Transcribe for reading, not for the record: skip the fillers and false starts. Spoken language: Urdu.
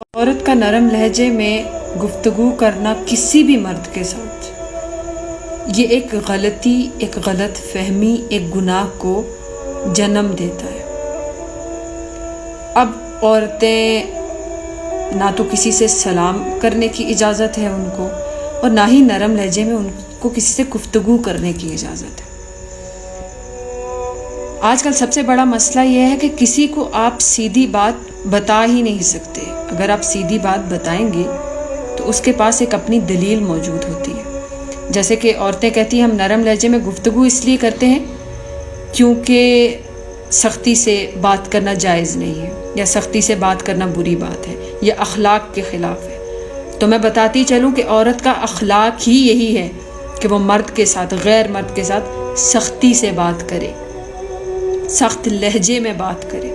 عورت کا نرم لہجے میں گفتگو کرنا کسی بھی مرد کے ساتھ یہ ایک غلطی، ایک غلط فہمی، ایک گناہ کو جنم دیتا ہے۔ اب عورتیں نہ تو کسی سے سلام کرنے کی اجازت ہے ان کو، اور نہ ہی نرم لہجے میں ان کو کسی سے گفتگو کرنے کی اجازت ہے۔ آج کل سب سے بڑا مسئلہ یہ ہے کہ کسی کو آپ سیدھی بات بتا ہی نہیں سکتے۔ اگر آپ سیدھی بات بتائیں گے تو اس کے پاس ایک اپنی دلیل موجود ہوتی ہے۔ جیسے کہ عورتیں کہتی ہیں ہم نرم لہجے میں گفتگو اس لیے کرتے ہیں کیونکہ سختی سے بات کرنا جائز نہیں ہے، یا سختی سے بات کرنا بری بات ہے، یا اخلاق کے خلاف ہے۔ تو میں بتاتی چلوں کہ عورت کا اخلاق ہی یہی ہے کہ وہ مرد کے ساتھ، غیر مرد کے ساتھ سختی سے بات کرے، سخت لہجے میں بات کرے۔